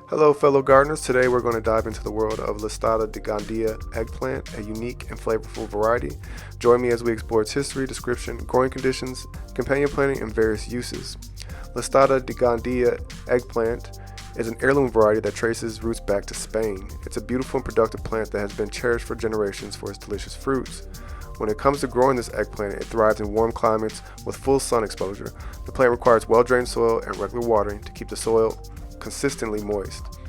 Hello fellow gardeners, today we're going to dive into the world of Listada Degandia eggplant, a unique and flavorful variety. Join me as we explore its history, description, growing conditions, companion planting, and various uses. Listada Degandia eggplant is an heirloom variety that traces roots back to Spain. It's a beautiful and productive plant that has been cherished for generations for its delicious fruits. When it comes to growing this eggplant, it thrives in warm climates with full sun exposure. The plant requires well-drained soil and regular watering to keep the soil consistently moist.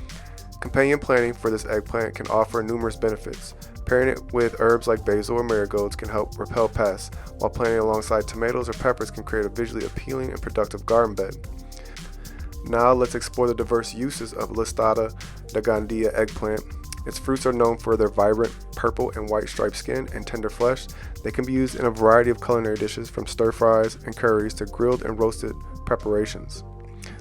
Companion planting for this eggplant can offer numerous benefits. Pairing it with herbs like basil or marigolds can help repel pests, while planting alongside tomatoes or peppers can create a visually appealing and productive garden bed. Now let's explore the diverse uses of Listada Degandia eggplant. Its fruits are known for their vibrant purple and white striped skin and tender flesh. They can be used in a variety of culinary dishes, from stir fries and curries to grilled and roasted preparations.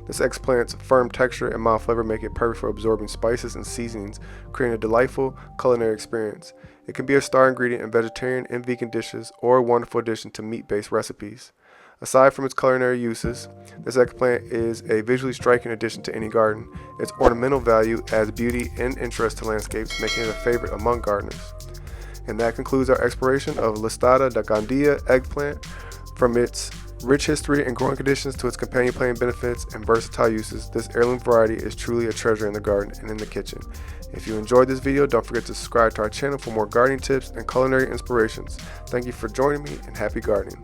This eggplant's firm texture and mild flavor make it perfect for absorbing spices and seasonings, creating a delightful culinary experience. It can be a star ingredient in vegetarian and vegan dishes, or a wonderful addition to meat-based recipes. Aside from its culinary uses, this eggplant is a visually striking addition to any garden. Its ornamental value adds beauty and interest to landscapes, making it a favorite among gardeners. And that concludes our exploration of Listada Degandia eggplant. From its rich history and growing conditions to its companion planting benefits and versatile uses, this heirloom variety is truly a treasure in the garden and in the kitchen. If you enjoyed this video, don't forget to subscribe to our channel for more gardening tips and culinary inspirations. Thank you for joining me, and happy gardening.